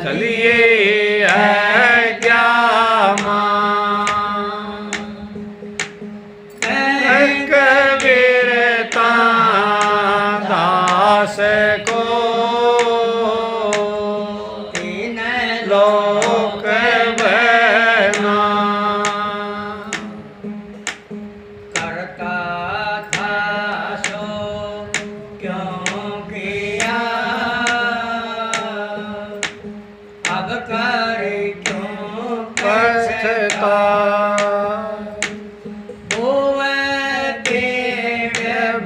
चलिए अज्ञामा कबीरता दास को तीन लोक बना करता था सो क्यों किया अब करे क्यों पछता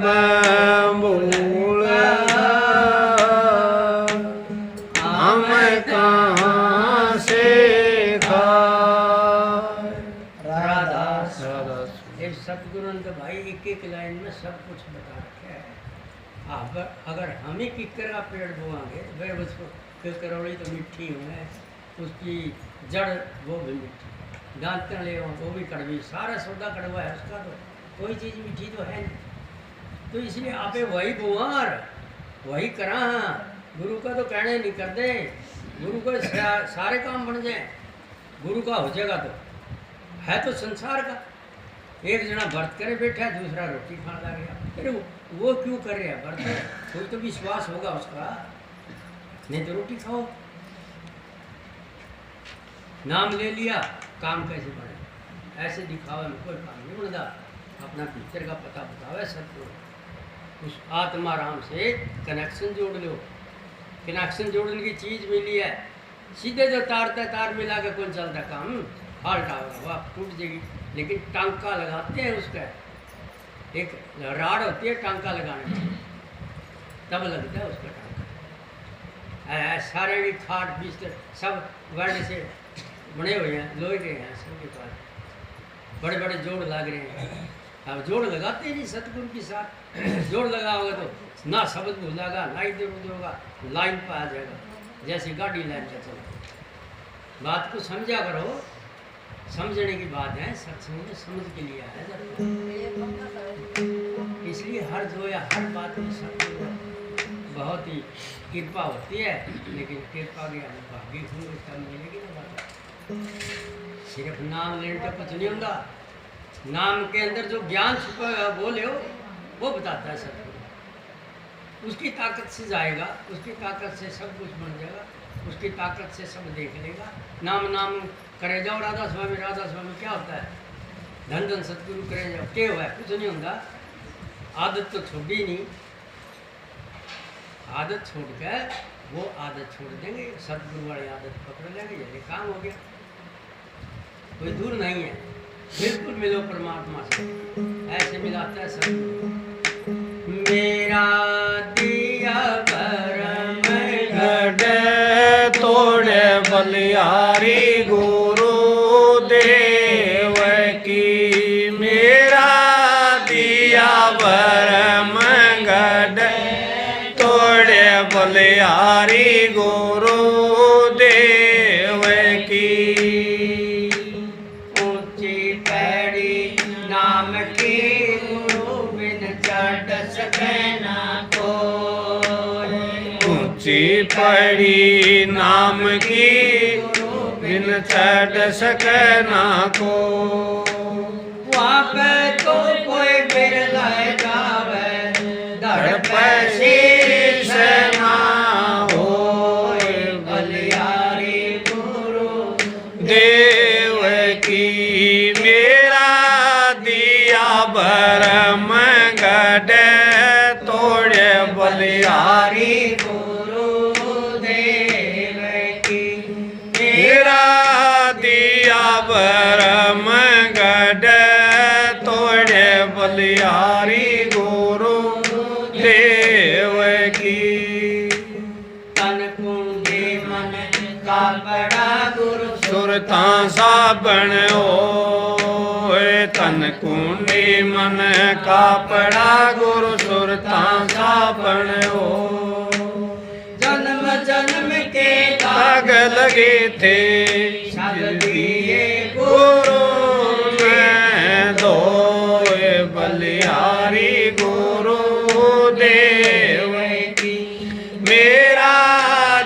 बबूल हम कहाँ से खाए। राधास राधा ये सतगुरु ने तो भाई एक एक लाइन में सब कुछ बता रखा है। अगर हम ही किक्कर का पेड़ बोआंगे वह उसको किक्करौड़ी तो मिट्टी है, उसकी जड़ वो भी मिट्टी, दांतन ले वो भी कड़वी, सारा सौदा कड़वा है उसका, तो कोई चीज़ मीठी तो है नहीं। तो इसलिए आपे वही बुआर वही करा, गुरु का तो कहने नहीं कर दे, गुरु का सारे काम बन जाए, गुरु का हो जाएगा तो है तो संसार का। एक जना व्रत करे बैठा है, दूसरा रोटी खाने लग गया, अरे वो क्यों कर रहा है व्रत? कोई तो विश्वास होगा उसका, नहीं तो रोटी खाओ। नाम ले लिया, काम कैसे बने? ऐसे दिखावा में कोई काम नहीं बनता। अपना भीतर का पता बतावे सबको, उस आत्मा राम से कनेक्शन जोड़ लो। कनेक्शन जोड़ने की चीज़ मिली है, सीधे जो तार मिला के कौन चलता काम, फाल्ट होगा वाह टूट जाएगी। लेकिन टांका लगाते हैं उसका, एक राड होती है टांका लगाने में, तब लगता है उसका टांका। सारे भी खाट बिस्तर सब वर्ड से बने हुए हैं, लोहे के हैं सबके पास, बड़े बड़े जोड़ लग रहे हैं। अब जोड़ लगाते ही नहीं सतगुरु के साथ, जोड़ लगाओगे तो ना शब्द भूलेगा, ना इधर उधर होगा, लाइन पर आ जाएगा, जैसी गाड़ी लाइन पर चलती। बात को समझा करो, समझने की बात है, सत्संग में समझ के लिए है। इसलिए हर जो या हर बात में सतगुरु बहुत ही कृपा होती है, लेकिन कृपा के अनुभागी होंगे तब मिलेगी ना बात। सिर्फ नाम लेने का कुछ नहीं होगा, नाम के अंदर जो ज्ञान छुपा है बोले हो वो बताता है सतगुरु। उसकी ताकत से जाएगा, उसकी ताकत से सब कुछ बन जाएगा, उसकी ताकत से सब देख लेगा। नाम नाम करे जाओ राधा स्वामी क्या होता है? धन धन सतगुरु करे जाओ, क्या हुआ है? कुछ नहीं होगा। आदत तो छोड़ी नहीं, आदत छोड़ कर वो आदत छोड़ देंगे, सतगुरु वाली आदत पकड़ लेंगे, ये काम हो गया। कोई दूर नहीं है, बिल्कुल मिलो परमात्मा से, ऐसे मिलाता है सतगुरु। मेरा दिया भरम गढ़े तोड़े बलियारी गुरु देव की, मेरा दिया भरम गढ़े तोड़े बलियारी गुरु देव की। ऊंची पैड़ी नाम की गुरु बिन चढ़ सके ना कोई, ऊंची पड़ी नाम की बिन चढ़ सके ना को। वहाँ पे तो कोई बिरला जावे, धड़ पे शीश ना होए, बलियारी गुरु देव की, मेरा दिया भरम गढ़े तोड़े बलियारी गुरु देव की, मेरा दिया भरम गढ़े तोड़े बलियारी गुरु देव की। तन कुंडी मन का बड़ा गुरु सुरता साबण ओए, तन कुंडी मन का पड़ा गुरु सुरता साबण ओ। जन्म जन्म के दाग लगे थे सब दिए गुरु में धोए, बलिहारी गुरु देव की, मेरा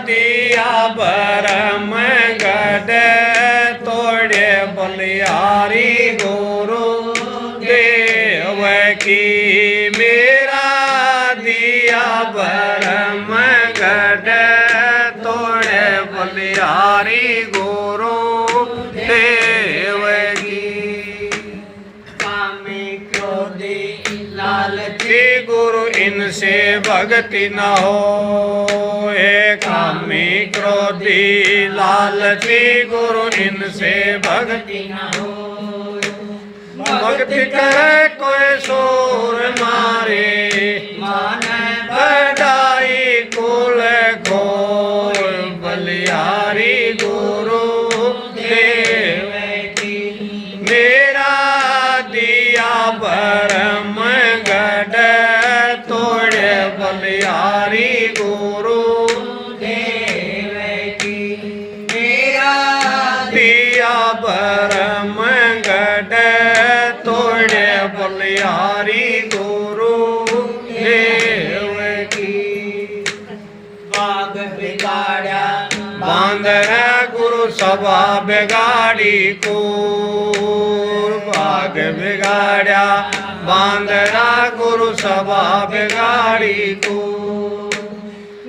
दिया भरम बलिहारी गुरु देव की। कामी क्रोधी लालची श्री गुरु इनसे भक्ति न हो, कामी क्रोधी लालची गुरु इनसे भक्ति न हो। भक्ति करे कोई सूर मारे, मान बढ़ाई कुल घोर बलिहारी गुरु देव की। मेरा दिया भरम गढ़ तोड़े बलिहारी गुरु देव की। मेरा दिया भरम गढ़ तोड़े बलिहारी गुरु देव की। बाग बिगाड़ा बांदर गुरु सभा बिगाड़ी को, बाग बिगाड़ा बांदरा गुरु सभा बिगाड़ी को।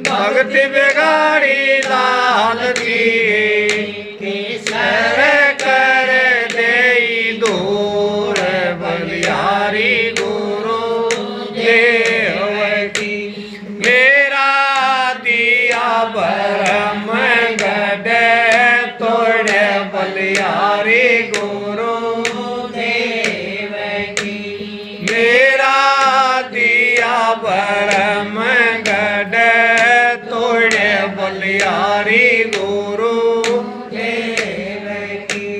भक्ति बिगाड़ी लालची केसर कर दे दूर बलिहारी गुरु देव की। मेरा दिया भरम गढ़ तोड़े बलिहारी गुरु देव की। मेरा दिया भरम गढ़ तोड़े बलिहारी गुरु देव की।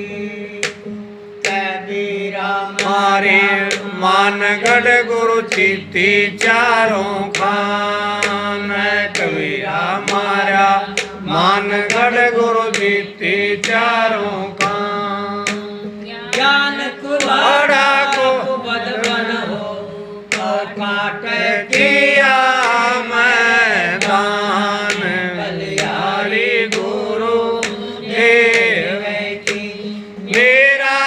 कबीरा मारे मानगढ़ गुरु चीती चारों खान, कबीरा मारा मानगढ़ गुरु चीती चारों खान। ज्ञान कुलाड़ा को बदबन हो और काट किया मैदान बलिहारी गुरु देव की। मेरा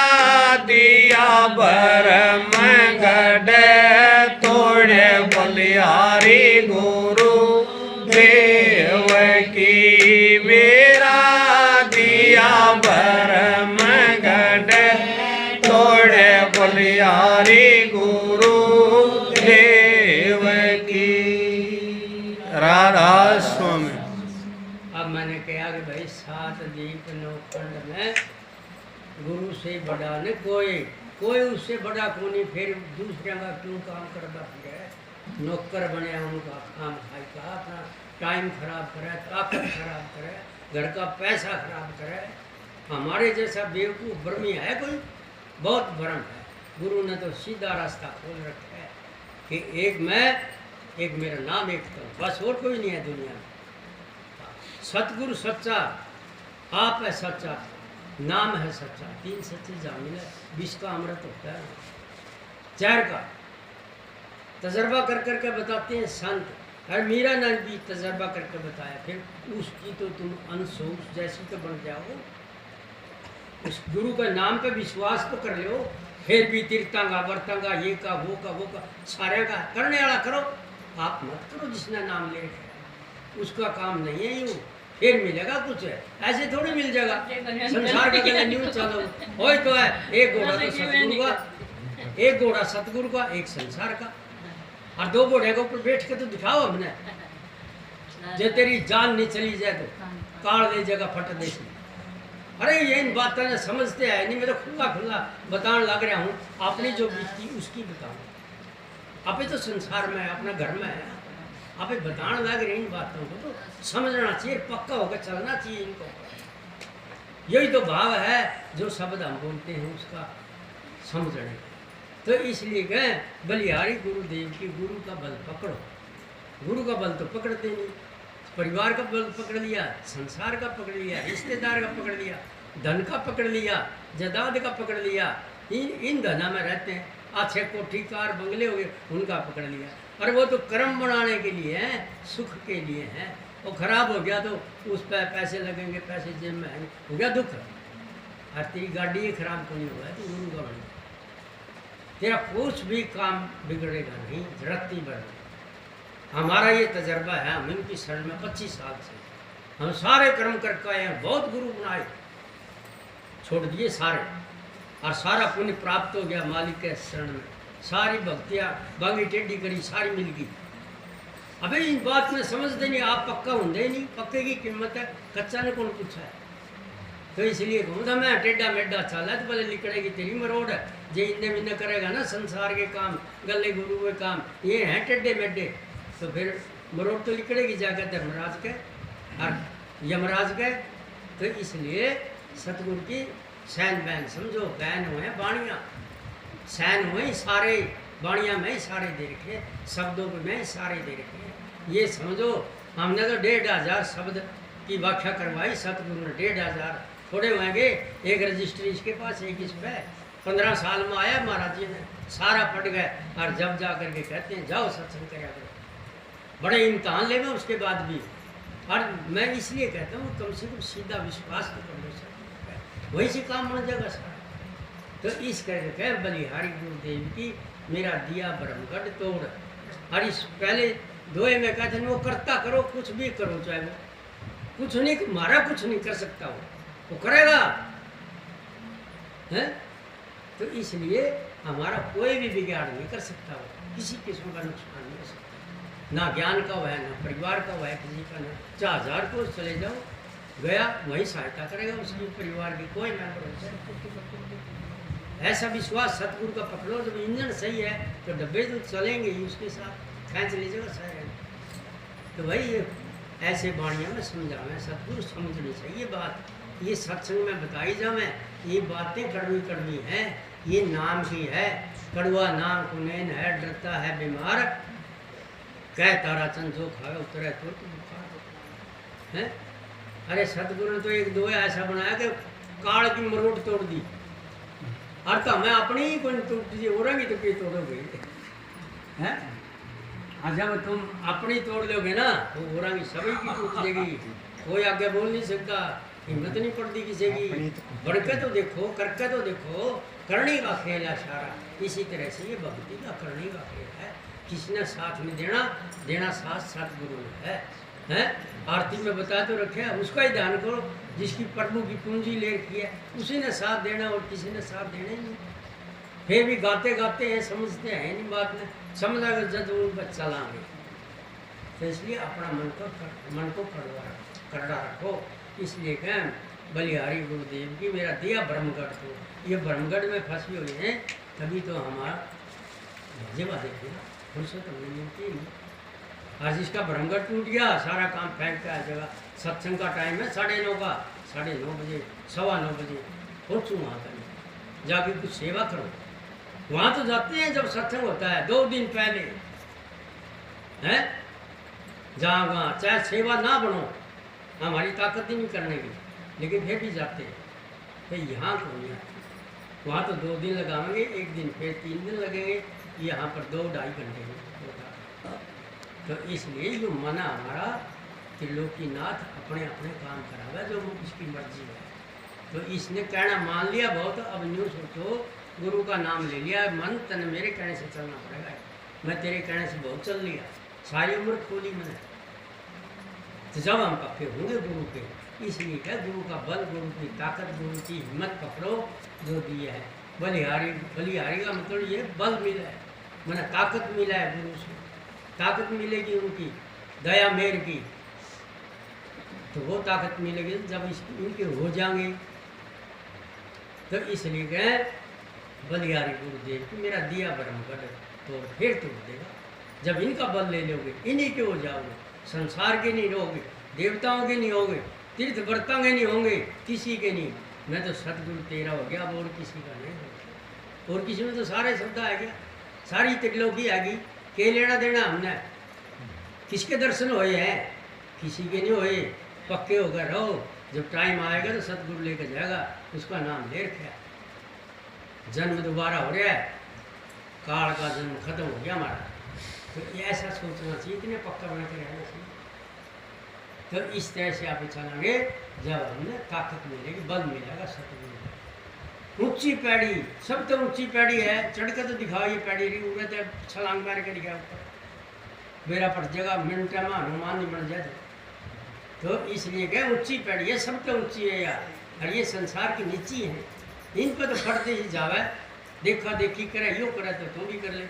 दिया भरम गढ़ तोड़े बलिहारी गुरु देव की। मेरा दिया भरम गढ़ तोड़े बलिहारी गुरु देव की। राधा स्वामी। अब मैंने कहा कि भाई 7 दीप 9 खंड में गुरु से बड़ा ने कोई उससे बड़ा को नहीं। फिर दूसरे का क्यों काम करता है? नौकर बने उनका काम खाई का, अपना टाइम खराब करे, ताकत खराब करे, घर का पैसा खराब करे। हमारे जैसा बेवकूफ़ भ्रमी है कोई? बहुत भ्रम है। गुरु ने तो सीधा रास्ता खोल रखा है कि एक मैं, एक मेरा नाम, एक तो बस, और कोई नहीं है दुनिया में। सतगुरु सच्चा, आप है सच्चा, नाम है सच्चा। 3 सच्चे जान मिले, 20 का अमृत होता है। 4 का तजर्बा कर करके बताते हैं संत। हर मीरा ने भी तजर्बा करके बताया। फिर उसकी तो तुम अंश हो, उस जैसी तो बन जाओ। उस गुरु का नाम पे विश्वास तो कर लो। फिर भी तीर्थंगा बरतंगा, ये का वो का सारे का करने वाला करो। आप मत करो जिसने नाम ले रखा है, उसका काम नहीं है। यूँ फिर मिलेगा कुछ है, ऐसे थोड़ी मिल जाएगा। संसार का गले न्यूज चलो हो तो है। एक घोड़ा तो सतगुरु का, एक घोड़ा सतगुरु का, एक संसार का, और 2 घोड़े के ऊपर बैठ के तो दिखाओ हमने। जो तेरी जान नहीं चली जाए तो काल ले जाएगा फट देश में। अरे ये इन बातों ने समझते हैं नहीं। मैं तो खुला बताने लग रहा हूँ। आपने जो बीती उसकी बताऊँ। आप तो संसार में है, अपना घर में है, आप बताने लग रहे इन बातों को तो समझना चाहिए, पक्का होकर चलना चाहिए इनको। यही तो भाव है जो शब्द हम बोलते हैं उसका समझने। तो इसलिए गए बलिहारी गुरुदेव की गुरु का बल पकड़ो। गुरु का बल तो पकड़ते नहीं। परिवार का बल पकड़ लिया, संसार का पकड़ लिया, रिश्तेदार का पकड़ लिया, धन का पकड़ लिया, जायदाद का पकड़ लिया। इन धना में रहते हैं, अच्छे कोठी कार बंगले हो गए, उनका पकड़ लिया। और वो तो कर्म बनाने के लिए हैं, सुख के लिए हैं। वो खराब हो गया तो उस पर पैसे लगेंगे, पैसे जेब में आएंगे, हो गया दुख। और तेरी गाड़ी ही खराब को नहीं हुआ है तो गुरु का बन, तेरा कुछ भी काम बिगड़ेगा नहीं, जरूरत नहीं बढ़ेगी। हमारा ये तजर्बा है, हम इनकी शरण में 25 साल से हम सारे कर्म करके आए हैं, बहुत गुरु बनाए, छोड़ दिए सारे, और सारा पुण्य प्राप्त हो गया मालिक के शरण में। सारी भक्तियाँ बांगी टेढ़ी करी, सारी मिल गई। अबे इन बात में समझते नहीं, आप पक्का होंगे नहीं, पक्के की कीमत है, कच्चा ने कौन पूछा है। तो इसलिए कहूँगा मैं टेढ़ा मेढ़ा चाला तो भले निकलेगी तेरी मरोड़ है। जे इन्ने मिन्ने करेगा ना संसार के काम, गले गुरु के काम, ये हैं टेढ़े मेढ़े, तो फिर मरोड़ तो निकलेगी जाकर धर्मराज के और यमराज के। तो इसलिए सतगुरु की सैन बैन समझो, बैन हुए बाणियाँ, सैन हुए सारे, बाणियाँ में ही सारे दे रखे, शब्दों में ही सारे दे रखे। ये समझो हमने तो 1500 शब्द की व्याख्या करवाई, सतगुरु ने 1500 थोड़े होंगे। एक रजिस्ट्री इसके पास, एक इस पे 15 साल में आया महाराज जी ने, सारा पढ़ गए। और जब जा करके कहते हैं जाओ सत्संग करा करो, बड़े इम्तहान ले गए उसके बाद भी। और मैं इसलिए कहता हूँ कम से कम सीधा विश्वास तो कर लो सर, वही से काम बन जाएगा सारा। तो इस करके कह बलिहारी गुरुदेव की मेरा दिया ब्रह्मगढ़ तोड़। और इस पहले दोहे में कहते हैं वो करता करो, कुछ भी करो, चाहे वो कुछ नहीं, मारा कुछ नहीं कर सकता, वो करेगा है। तो इसलिए हमारा कोई भी बिगाड़ नहीं कर सकता, वो किसी किस्म का नुकसान नहीं कर सकता, ना ज्ञान का है, ना परिवार का है, किसी का ना। 4000 को चले जाओ, गया वही सहायता करेगा उसकी परिवार की, कोई मेंबर। ऐसा विश्वास सतगुरु का पकड़ो, जब इंजन सही है तो डब्बे तो चलेंगे ही उसके साथ, खींच लीजिएगा सारे। तो भाई ऐसे बाणियों में समझावे सतगुरु, समझनी चाहिए बात। ये सत्संग में बताई जावे, ये बातें कड़वी कड़वी हैं, ये नाम की है, कड़वा नाम कुनैन है, डरता है बीमार, कह ताराचंद जो खावे उतरे तो बुखार है। अरे सतगुरु ने तो एक दो ऐसा बनाया कि काल की मरोड़ तोड़ दी। और तो मैं अपनी ही कोई टूट दीजिए, औरंगी तो कोई तोड़ोगे हैं। जब तुम अपनी तोड़ लोगे ना तो औरंगी सभी की टूट जाएगी, कोई आगे बोल नहीं सकता, हिम्मत नहीं पड़ती किसी की। बढ़के तो देखो, करके तो देखो, करने का खेल है सारा। इसी तरह से ये भक्ति का करने का खेल है, किसने साथ में देना, देना साथ सतगुरु है, हैं। आरती में बता तो रखे, उसका ही ध्यान करो, जिसकी प्रभु की पूंजी ले रखी है उसी ने साथ देना, और किसी ने साथ देना ही नहीं। फिर भी गाते गाते हैं, समझते हैं नहीं बात में, समझ अगर जब उन पर चलाएंगे। तो इसलिए अपना मन को करड़ा रखो। इसलिए कहें बलिहारी गुरुदेव की मेरा दिया ब्रह्मगढ़ को, ये ब्रह्मगढ़ में फंसी हुई हैं, तभी तो हमारा जेवा देखिए फुर्सत हमें मिलती नहीं। आज इसका ब्रह्मगढ़ टूट गया, सारा काम फेंक के आ जाएगा। सत्संग का टाइम है 9:30 का, 9:30 बजे 9:15 बजे पहुँचूँ वहाँ पर, जाके कुछ सेवा करो। वहाँ तो जाते हैं जब सत्संग होता है 2 दिन पहले, हैं जहाँ चाहे सेवा ना बनो, हमारी ताकत ही नहीं करने की, लेकिन फिर भी जाते हैं। फिर यहाँ को नहीं आते, वहाँ तो 2 दिन लगाएंगे, 1 दिन फिर 3 दिन लगेंगे, यहाँ पर 2-2.5 घंटे में। तो इसलिए जो मना हमारा त्रिलोकीनाथ अपने अपने काम करावे, जो उसकी मर्जी है। तो इसने कहना मान लिया बहुत, अब न्यू सोचो गुरु का नाम ले लिया, मन तन मेरे कहने से चलना पड़ेगा। मैं तेरे कहने से बहुत चल लिया, सारी उम्र खोली मैंने। तो जब हम पक्के होंगे गुरु के, इसलिए क्या गुरु का बल, गुरु की ताकत, गुरु की हिम्मत पकड़ो जो दिया है। बलिहारी, बलिहारी का मतलब ये बल मिला है, मैंने ताकत मिला है गुरु से, ताकत मिलेगी उनकी दया मेर की, तो वो ताकत मिलेगी जब इनके हो जाएंगे। तो इसलिए कहे बलिहारी गुरुदेव की मेरा दिया ब्रह्मगढ़ तो फिर तो देगा। जब इनका बल ले लोगे, इन्हीं के हो जाओगे, संसार के नहीं रहोगे, देवताओं के नहीं होगे, तीर्थ व्रतों के नहीं होंगे, किसी के नहीं। मैं तो सतगुरु तेरा हो गया, अब और किसी का नहीं होगा। और किसी में तो सारे शब्द आ गया, सारी त्रिलोकी आ गई, के लेना देना हमने। किसके दर्शन होए हैं, किसी के नहीं होए। पक्के होकर रहो, जब टाइम आएगा तो सतगुरु लेकर जाएगा, उसका नाम ले रखा। जन्म दोबारा हो रहा है, काल का जन्म खत्म हो गया हमारा। तो ऐसा सोचना चाहिए, इतने पक्का बना के रहना चाहिए। तो इस तरह से आप चलेंगे, जब हमें ताकत मिलेगी, बल मिलेगा सतगुरु। ऊंची पैड़ी, सब तो ऊंची पैड़ी है, चढ़ कर तो दिखाओ ये पैड़ी रही, उड़े तो छलांग मार के दिखाओ ऊपर, मेरा पर जगह मिनट में हनुमान नहीं बन जाए। तो इसलिए क्या ऊंची पैड़ी है, सब तो ऊंची है यार, और ये संसार की नीची है, इन पर तो फटते ही जावे, देखा देखी करे, यो करे तो तुम भी कर ले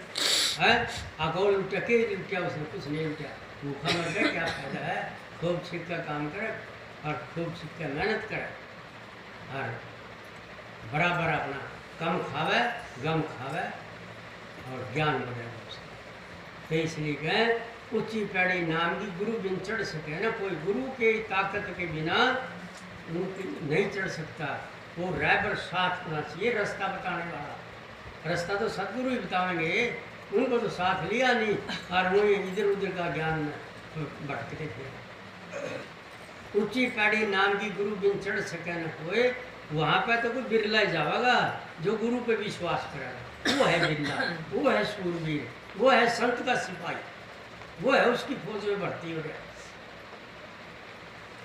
है। आगोल लुटा के लुटिया, उसने कुछ नहीं लुटिया, भूखा मर गया क्या फायदा है। खूब सीख कर काम करे और खूब सीख कर मेहनत करे और बराबर अपना कम खावे गम खावे और ज्ञान बढ़ेगा उसका। तो इसलिए कहें ऊंची पैड़ी नाम की गुरु बिन चढ़ सके ना, कोई गुरु के ताकत के बिना नहीं चढ़ सकता। वो रहबर साथ होना चाहिए, रास्ता बताने वाला। रास्ता तो सदगुरु ही बताएंगे, उनको तो साथ लिया नहीं और वो इधर उधर का ज्ञान भटकते थे। ऊंची पैड़ी नाम की गुरु बिन चढ़ सके न कोई, वहाँ पे तो कोई बिरला ही जाएगा जो गुरु पे विश्वास करेगा, वो है बिरला, वो है सूरवीर, वो है संत का सिपाही, वो है उसकी फौज में भर्ती हो गया।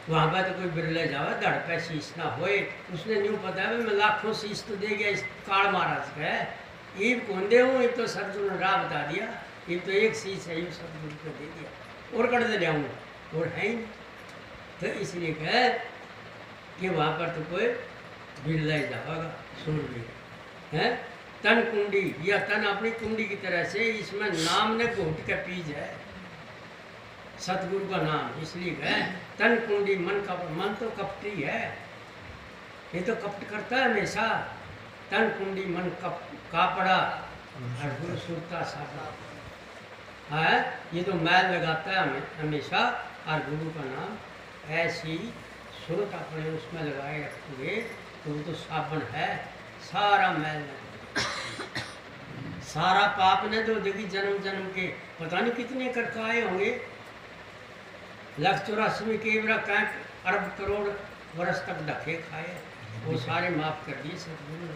वहाँ पर तो कोई बिरले जावे धड़ पे शीश ना होए, उसने न्यू पता है मैं लाखों शीश तो दे गया इस काल महाराज का, ये कौन दे हूँ, तो सदगुरु ने राह बता दिया, ये तो एक शीश है, ये सदगुरु को दे दिया और कर दे जाऊँगा और है ही। तो इसलिए कहे कि वहाँ पर तो कोई बिरला ही जाएगा सूरवीर है। तन कुंडी या तन अपनी कुंडी की तरह से इसमें नाम ने घोट के पीज है, सतगुरु का नाम, इसलिए है तन कुंडी मन का, मन तो कपटी है, ये तो कपट करता है हमेशा। तन कुंडी मन कापड़ा और गुरु सुरता सापड़ा है, ये तो मैल लगाता है हमेशा, और गुरु का नाम ऐसी सुरत अपने उसमें लगाए रखोगे तो वो तो साबन है, सारा मैल सारा पाप ने तो देखी जन्म जन्म के पता नहीं कितने करके आए होंगे, 184 के अरब करोड़ वर्ष तक ढके खाए, वो सारे माफ कर दिए सतगुरु ने।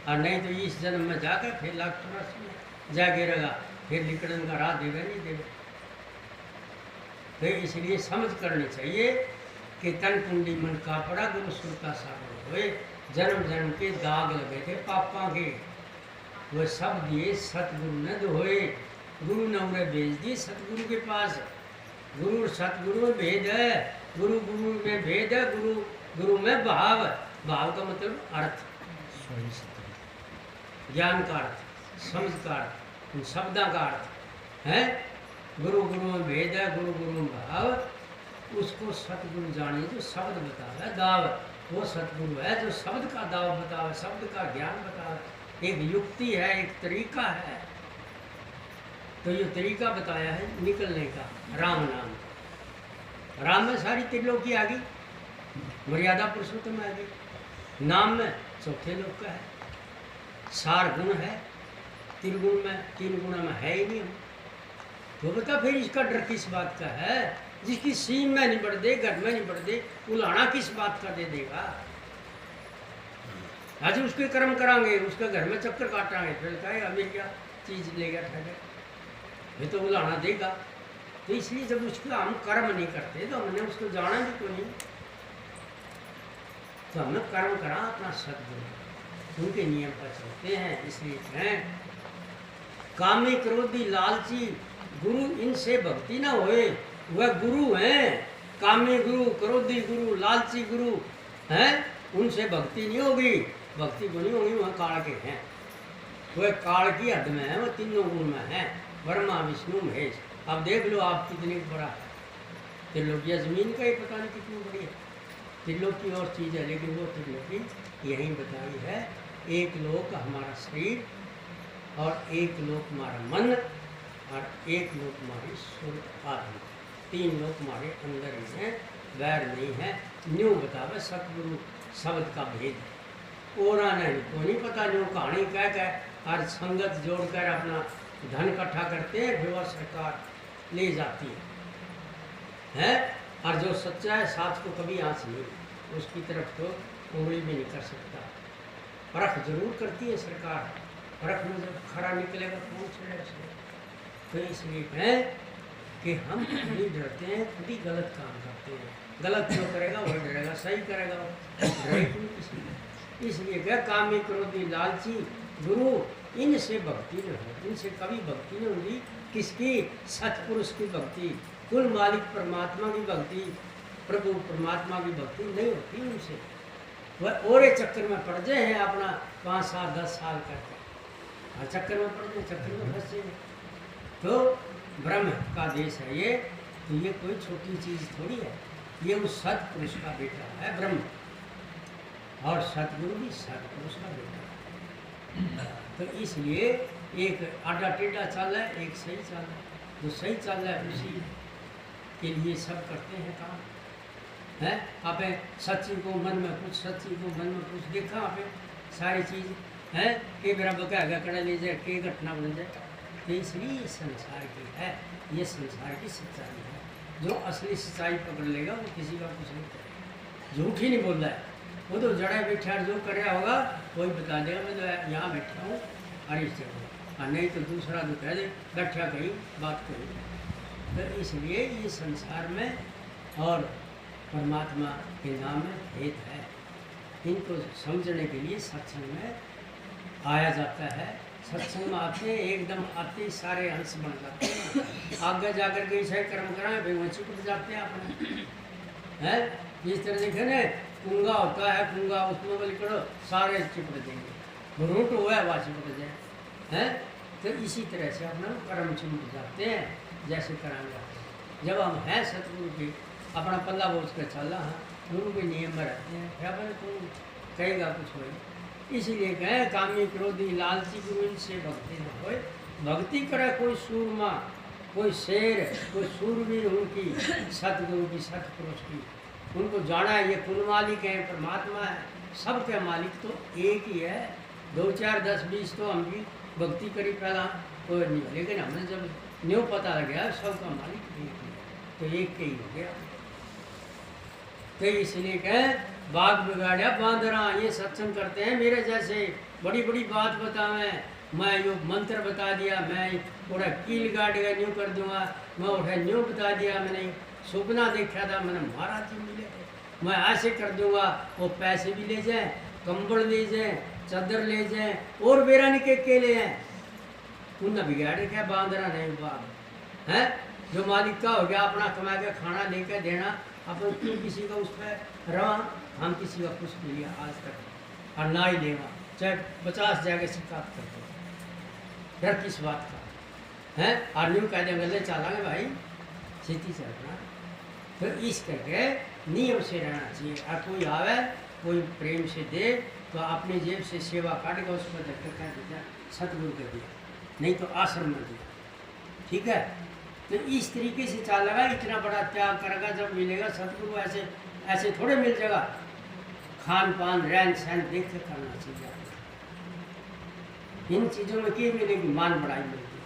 और नहीं तो इस जन्म में जाकर फिर 184 में जा गिरेगा, फिर निकलने का राह देवे नहीं देवे। तो इसलिए समझ करनी चाहिए कि तन कुंडी मन कापड़ा गुरु सुरता सागर हुए, जन्म जन्म के दाग लगे थे पापा के, वह सब दिए सतगुरु ने दोहे, गुरु ने उन्हें भेज दिए सतगुरु के पास। गुरु और सतगुरु में भेद है, गुरु गुरु में भेद है, गुरु गुरु में भाव, भाव का मतलब अर्थ, ज्ञान का अर्थ, समझ का अर्थ, उन शब्दों का अर्थ है। गुरु गुरु में भेद है, गुरु गुरु में भाव, उसको सतगुरु जानिए जो शब्द बतावे दाव, वो सतगुरु है जो शब्द का दाव बतावे, शब्द का ज्ञान बतावे, एक युक्ति है, एक तरीका है। तो ये तरीका बताया है निकलने का, राम नाम, राम में सारी त्रिलोकी आ गई, मर्यादा पुरुषोत्तम आ गई, नाम में चौथे लोक का है, सार गुण है, त्रिगुण में, तीन गुण में है ही नहीं। तो बता फिर इसका डर किस बात का है, जिसकी सीम में नहीं बढ़ दे, घर में नहीं बढ़ दे, उलाना किस बात का दे देगा। आज उसके कर्म करांगे, उसके घर में चक्कर काटांगे, फिर कहेगा अभी क्या चीज ले गया ठहरे, ये तो उलाना देगा। तो इसलिए जब उसका हम कर्म नहीं करते तो हमने उसको जाना भी तो नहीं, तो हमने कर्म करा अपना सदगुरु, उनके नियम पर चलते हैं। इसलिए हैं कामी क्रोधी लालची गुरु, इनसे भक्ति ना होए, वह गुरु हैं, कामी गुरु, क्रोधी गुरु, लालची गुरु हैं, उनसे भक्ति नहीं होगी, भक्ति को नहीं होगी, वह काल के हैं, वह काल की हद में है, वह तीनों गुण में है, ब्रह्मा विष्णु महेश। अब देख लो आप कितनी बड़ा है त्रिलोकी, जमीन का ही पता नहीं कितनी बड़ी है, त्रिलोकी और चीज़ है, लेकिन वो त्रिलोकी यही बताई है। एक लोक हमारा शरीर, और एक लोक हमारा मन, और एक लोक हमारी सुरत आत्मा, तीन लोक हमारे अंदर ही हैं, बैर नहीं है। न्यू बतावे सतगुरु शब्द का भेद, और नहीं को नहीं पता, न्यू कहानी कह कह और संगत जोड़कर अपना धन इकट्ठा करते हैं, फिर वह सरकार ले जाती है। और जो सच्चा है साथ को कभी आँच नहीं, उसकी तरफ तो उंगली भी नहीं कर सकता। परख जरूर करती है सरकार, परख में जब खरा निकलेगा कौन छोड़ेगा उसमें। तो इसलिए है कि हम खुद ही डरते हैं, खुद ही गलत काम करते हैं, गलत जो करेगा वह डरेगा, सही करेगा डरेगा। इसलिए क्या कामी क्रोधी लालची गुरु, इनसे भक्ति न हो, इनसे कभी भक्ति न होगी। किसकी? सतपुरुष की भक्ति, कुल मालिक परमात्मा की भक्ति प्रभु परमात्मा की भक्ति नहीं होती उनसे, वह और चक्कर में पड़ जाए हैं अपना 5 साल 10 साल करके, हर चक्कर में पड़ जाए, चक्कर में फंस जाए। तो ब्रह्म का देश है ये, तो ये कोई छोटी चीज़ थोड़ी है, ये उस सतपुरुष का बेटा है ब्रह्म, और सतगुरु भी सतपुरुष का बेटा है। तो इसलिए एक आधा टेढ़ा चाल है, एक सही चाल है, जो सही चाल है उसी के लिए सब करते हैं काम है। आपे सच्ची को मन में कुछ, सच्ची को मन में कुछ देखा, आपे सारी चीज़ है के बराबर का कड़ा ले जाए, के घटना बन जाए। तो इसलिए ये संसार की है, ये संसार की सच्चाई है। जो असली सच्चाई पकड़ लेगा वो किसी का कुछ नहीं करेगा, झूठ ही नहीं बोल रहा है, वो तो जड़ा बैठा जो कर रहा होगा वही बता देगा, मैं तो यहाँ बैठा हूँ और इस जगह, और नहीं तो दूसरा जो कह दे बैठा कहीं बात कहीं। तो इसलिए ये संसार में और परमात्मा के नाम में भेद है, इनको समझने के लिए सत्संग में आया जाता है। सत्संग में आते एकदम आते ही सारे अंश बन जाते हैं, आगे जाकर के ऐसे कर्म कराएं भाई वहीं चिपट जाते हैं अपने हैं। जिस तरह देखे ना कुंगा होता है, कुंगा उसमें बोले करो सारे चिपट देंगे, घूट हुआ है वहाँ चिपट जाए हैं। तो इसी तरह से अपना कर्म चिपट जाते हैं जैसे कराएंगे। जब हम हैं सतगुरु की अपना पल्ला बोझ कर चला है, गुरु के नियम में रहते हैं, क्या बोले तुम कहेगा कुछ हो। इसीलिए कहे कामी क्रोधी लालची गुरु इनसे भक्ति न होए। भक्ति करे कोई सूरमा, कोई शेर, कोई सूरवीर उनकी, सतगुरु की सतपुरुष की, उनको जाना है ये कुल मालिक है, परमात्मा है, सबके मालिक तो एक ही है। 2 4 10 20 तो हम भी भक्ति करी पहला कोई नहीं, लेकिन हमने जब न्यू पता लग गया सबका मालिक एक ही है, तो एक के ही हो गया। तो इसलिए कहे बाग बिगाड़िया बांदरा, ये सत्संग करते हैं मेरे जैसे, बड़ी बड़ी बात बतावें, मैं यो मंत्र बता दिया, मैं थोड़ा कील गाड़ गया न्यू कर दूंगा, मैं उठा न्यू बता दिया, मैंने सपना देखा था मैंने महाराज जी मिले, मैं ऐसे कर दूंगा, वो पैसे भी ले जाए, कंबल ले जाए, चादर ले जाए, और बेरानी के ले आए, उन्हें बिगाड़े क्या बांदरा नहीं बाग है। जो मालिक का हो गया अपना कमा के खाना लेकर देना, अपन क्यों किसी का उस पर रवा, हम किसी का कुछ नहीं लिया आज तक और ना ही लेगा, चाहे 50 जगह शिकायत करते डर किस बात का है। और न्यू कह देंगे ले चलाएंगे भाई सीधी चलना। तो इस करके नियम से रहना चाहिए, और कोई आवे कोई प्रेम से दे तो अपनी जेब से सेवा काट के उस पर धक्का कह दिया सतगुरु कर दिया, नहीं तो आश्रम में दिया, ठीक है। तो इस तरीके से चलेगा, इतना बड़ा त्याग करेगा जब मिलेगा सतगुरु, ऐसे ऐसे थोड़े मिल जाएगा। खान पान रहन सहन देख के करना चाहिए। इन चीज़ों में क्या मिलेगी, मान बढ़ाई मिलेगी,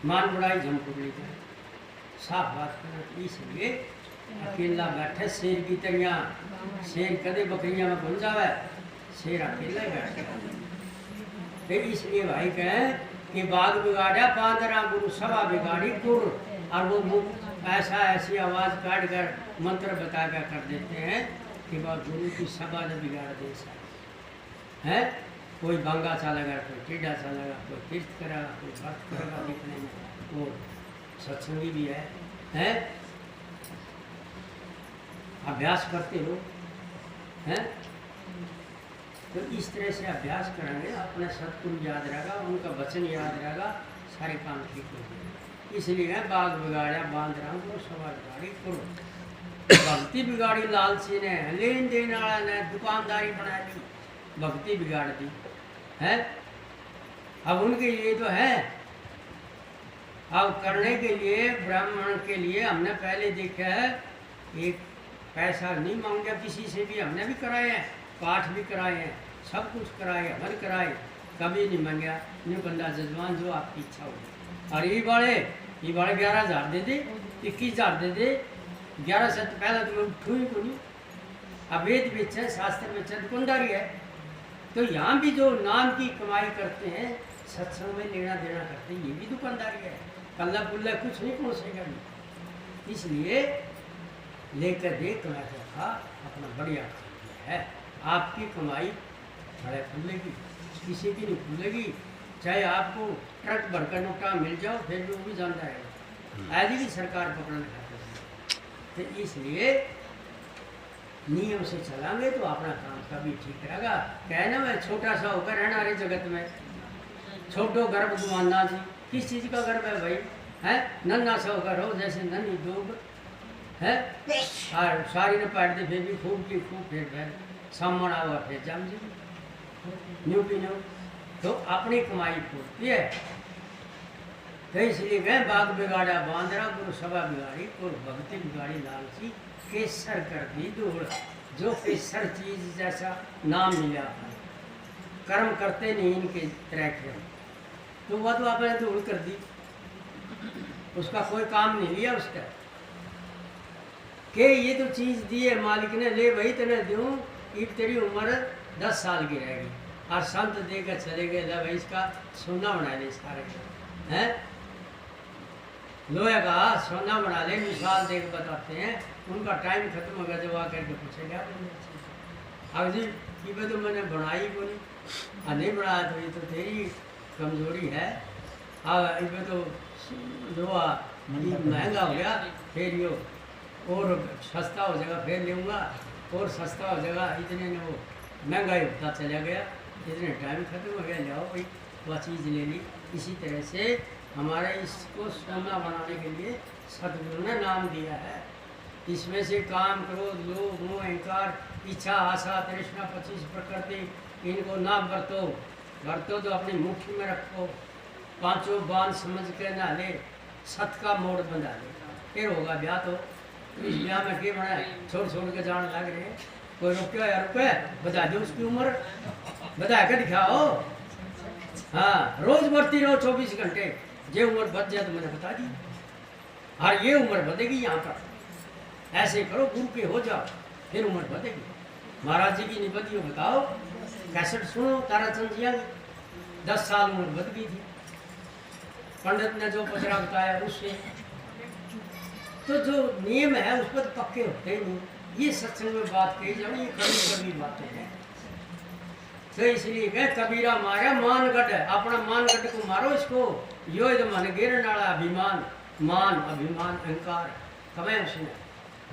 मान बढ़ाई झमपुरली का साफ बात करना। इसलिए अकेला बैठे शेर की तरह, शेर कदे बकरियां में बन जावे, शेर अकेला ही बैठे। इसलिए भाई कहें कि बाग बिगाड़ा बांदरा गुरु सभा बिगाड़ी गुर, और वो मुख ऐसा ऐसी आवाज़ काट कर मंत्र बता कर कर देते हैं कि वह गुरु की सभा ने बिगाड़ दे है। कोई बांगा चलेगा, कोई टेढ़ा चलेगा, कोई तीर्थ करेगा, कोई भक्त करेगा, दिखने में वो सत्संगी भी है। अभ्यास करते हो हैं, तो इस तरह से अभ्यास करेंगे, अपना सतगुरु याद रहेगा, उनका वचन याद रहेगा, सारे काम ठीक हो जाएंगे। इसलिए बाग बिगाड़ा बांदरा को सवा बिगाड़ी करो। भक्ति बिगाड़ी लालची ने, लेन देन वाला ने दुकानदारी बना दी, भक्ति बिगाड़ दी है। अब उनके लिए तो है, अब करने के लिए ब्राह्मण के लिए हमने पहले देखा है, एक पैसा नहीं मांगा किसी से भी, हमने भी कराए हैं, पाठ भी कराए हैं, सब कुछ कराए, हवन कराए, कभी नहीं मांगा। नहीं बंदा जजमान जो आपकी इच्छा होगी। और ये बाड़े 11,000 दे दे, 21,000 दे दे, 11 से पहले तो उठू ही को नहीं। अब वेद बेच है, शास्त्र बेच है, दुकानदारी है। तो यहाँ भी जो नाम की कमाई करते हैं, सत्संग में लेना देना करते हैं, ये भी दुकानदारी है। कल्ला पुल्ला कुछ नहीं पहुँचेगा भी। इसलिए लेकर दे कमा कर खा, अपना बढ़िया है। आपकी कमाई बड़े खुलेगी, किसी की नहीं खुलेगी। चाहे आपको ट्रक भरकर नोटा मिल जाओ, फिर भी वो भी जान जाएगा। ऐसी भी सरकार पकड़ने खाते हैं। तो इसलिए नियम से चलांगे तो अपना काम कभी ठीक रहेगा। कहना मैं छोटा सा होकर रहना रे जगत में, छोटो गर्भ गुमाना जी, किस चीज़ का गर्भ है भाई? है नन्ना सा होकर हो जैसे नन्ही डूब है, और सारी ने पैर दे फिर भी खूब की खूब फिर सामना हुआ फिर जाम जी न्यू भी न्यू। तो अपनी कमाई पूछती है, तो इसलिए गए बाग बिगाड़ा बांदरा गुरु सभा बिगाड़ी और भक्ति बिगाड़ी लालची केसर कर दी धूल। जो केसर चीज जैसा नाम मिला कर्म करते नहीं इनके तरह के, तो वह तो आपने धूल कर दी, उसका कोई काम नहीं लिया उसका। के ये तो चीज दी है मालिक ने, ले भाई तेने दूं, इब तेरी उम्र 10 साल की रहेगी, और संत देकर चले गए, ला भाई इसका सोना बना ले सारे हैं, लोहे का सोना बना ले, मिसाल देख बताते हैं। उनका टाइम खत्म हो गया, जब आकर के पूछेगा अब जी ये तो मैंने बनाई बोली, और नहीं बनाया तो ये तो तेरी कमजोरी है। अब इसमें तो लोहा महंगा हो गया, फिर यो और सस्ता हो जाएगा, फिर लूँगा और सस्ता हो जाएगा, इतने में वो महंगाई होता चला गया, इतने टाइम खत्म हो गया, जाओ भाई वह चीज़ ले ली। इसी तरह से हमारे इसको सोना बनाने के लिए सतगुरु ने नाम दिया है। इसमें से काम, क्रोध, लोभ, मोह, अहंकार, इच्छा, आशा, तृष्णा, 25 प्रकृति, इनको ना बरतो तो अपनी मुट्ठी में रखो, पांचों बांध समझ के ना ले, सत का मोड़ बंधा ले, फिर होगा ब्याह। तो इस ब्याह में क्या बना है, छोड़ के जान लग रहे हैं, कोई रुपया या रुपये बता दो उसकी उम्र, बता के दिखाओ। हाँ रोज बढ़ती रहो 24 घंटे, ये उम्र बच जाए तो मैंने बता दी, और ये उम्र बढ़ेगी यहाँ पर, ऐसे करो गुरु के हो जाओ, फिर उम्र बढ़ेगी। महाराज जी की निबद्धि हो बताओ, कैसेट सुनो ताराचंद जिया की, 10 साल उम्र बढ़ गई थी, पंडित ने जो पचरा बताया उससे। तो जो नियम है उस पर पक्के होते ही नहीं, ये सत्संग में बात कही जाओ, ये कभी बातें हैं। तो इसलिए कहे कबीरा मारा मानगढ़, अपना मानगढ़ को मारो इसको, यो मन गिरने वाला अभिमान, मान अभिमान अहंकार कमें उसने।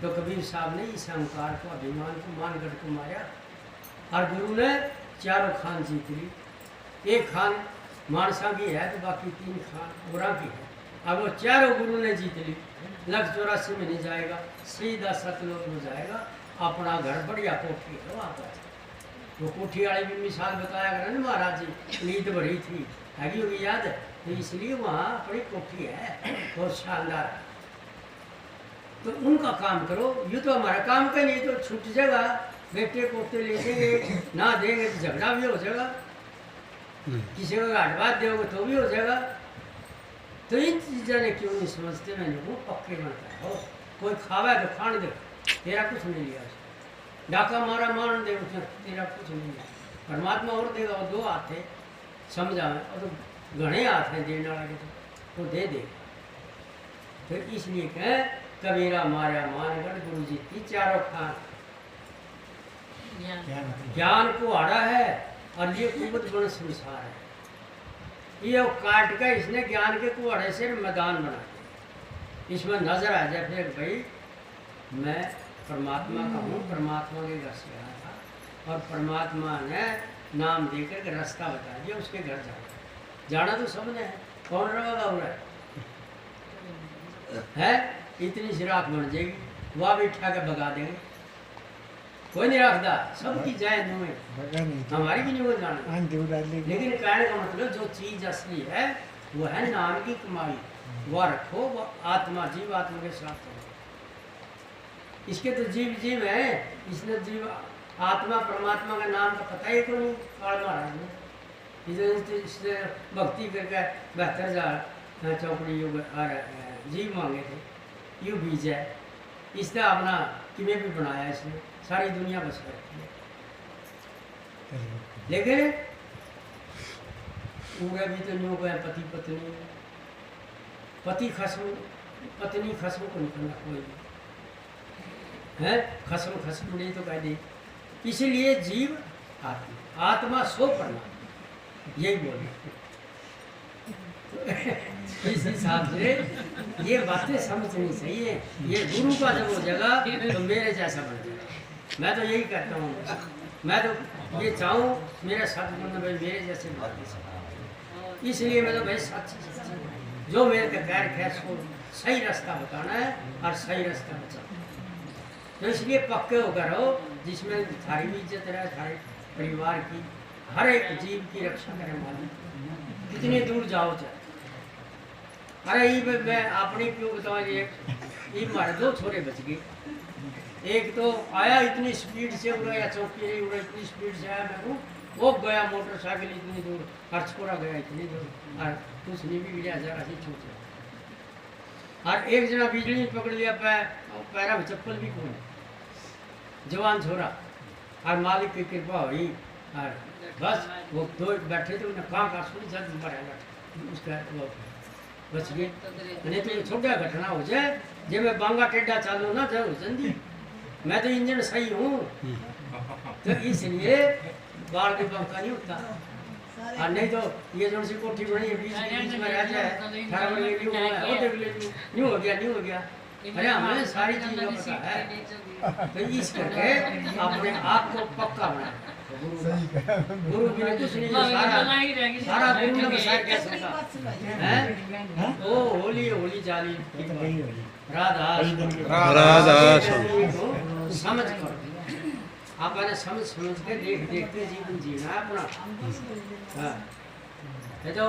तो कबीर साहब ने इस अहंकार को, अभिमान को, मानगढ़ को मारा, और गुरु ने चारों खान जीत ली। एक खान मानसा की है तो बाकी 3 खान गोरा की है। अब वो चारों गुरु ने जीत ली, 184 में नहीं जाएगा, सीधा सतलोक में जाएगा। अपना घर बढ़िया कोठी है वहाँ पर, वो कोठी वाली भी मिसाल बताया करें ना महाराज जी, नींद भरी थी हैगी होगी याद है, तो इसलिए वहाँ अपनी कोठी है बहुत शानदार। तो उनका काम करो, ये तो हमारा काम का नहीं, तो छूट जाएगा, बेटे पोते ले देंगे ना देंगे तो झगड़ा भी हो जाएगा, किसी को घाट बात दोगे तो भी हो जाएगा। तो इन चीज़ों ने क्यों नहीं समझते, मैंने वो पक्के बनता है। कोई खावा है तो खान दे, तेरा कुछ नहीं लिया, डाका मारा मान दे, उसने तेरा कुछ नहीं लिया। परमात्मा और देगा, वो 2 हाथ है समझा में, और तो घने हाथ हैं देने वाले, तो दे दे। तो इसलिए कह कबीरा मारा मानगढ़, गुरु जी की चारों खान, ज्ञान को आड़ा है, और ये कुबत बन संसार है। ये काट का इसने ज्ञान के कुआड़े से मैदान बना दिया, इसमें नजर आ जाए फिर भाई मैं परमात्मा का हूँ, परमात्मा के घर से आया था, और परमात्मा ने नाम देकर के रास्ता बता दिया, उसके घर जाना तो सबने है, कौन रहेगा उड़ा है, इतनी सिराक बन जाएगी, वह भी उठा के भगा देंगे, कोई नहीं रखता, सबकी जाए में, हमारी भी नहीं हो जाना। लेकिन कहने का मतलब जो चीज असली है वो है नाम की कमाई, वह रखो, वो आत्मा जीव आत्मा के साथ हो। इसके तो जीव है, इसने जीव आत्मा परमात्मा का नाम का पता ही को नहीं काल महाराज ने, इसने भक्ति करके 72,000 चौकड़ी योग जीव मांगे थे, यू बीज है, इसने अपना किमें भी बनाया, इसने सारी दुनिया बस रखी है। लेकिन पूरे भी तो लोग हैं, पति पत्नी, पति खस्म पत्नी खस्म को निकलना कोई है, खस्म नहीं तो कह दे। इसीलिए जीव आत्मा, आत्मा सो परमात्मा, यही बोलना। इस हिसाब से ये बातें समझनी चाहिए। ये गुरु का जब हो जाएगा तो मेरे जैसा बन जाएगा। मैं तो यही कहता हूँ, मैं तो ये चाहूँ मेरे सदगुरु भाई मेरे जैसे बातें समझे। इसलिए मैं तो भाई सच जो मेरे को कह रखे उसको सही रास्ता बताना है और सही रास्ता बचाना। तो इसलिए पक्के होकर रहो जिसमें थारी भी इज्जत रहे, थारे परिवार की, हर एक जीव की रक्षा करने वाली। कितनी दूर जाओ चाहे। अरे ये मैं अपनी क्यों बताऊँ, ये मारे 2 छोरे बच गए। एक तो आया इतनी स्पीड से उड़ा, या चौकी नहीं उड़ा, इतनी स्पीड से आया मैं को वो गया मोटरसाइकिल इतनी दूर, और छोरा गया इतनी दूर, और कुछ नहीं भी गया जरा सी छूट। और एक जना बिजली पकड़ लिया, पैरा में चप्पल भी कौन, जवान छोरा, और मालिक की कृपा हुई। और बस वो 2 बैठे थे, उन्हें कहाँ का सुनी जल्दी बढ़ेगा उसका वो बच गए। नहीं तो छोटा घटना हो जाए जब मैं बांगा टेढ़ा चालू ना जाऊँ जल्दी, मैं तो इंजन सही हूँ, तो इसलिए बाढ़ के बांका नहीं होता। और नहीं तो ये जो सी कोठी बनी है बीच में रह जाए, न्यू हो गया। अरे हमें सारी चीज़ का पता है, तो इस करके अपने आप को पक्का बनाए। गुरु बिना कुछ नहीं, सारा गुरु ने बसाया क्या सकता है। ओ होली जाली राधा समझ कर, आपने समझ के देख के जीवन जीना है अपना। हाँ, ये तो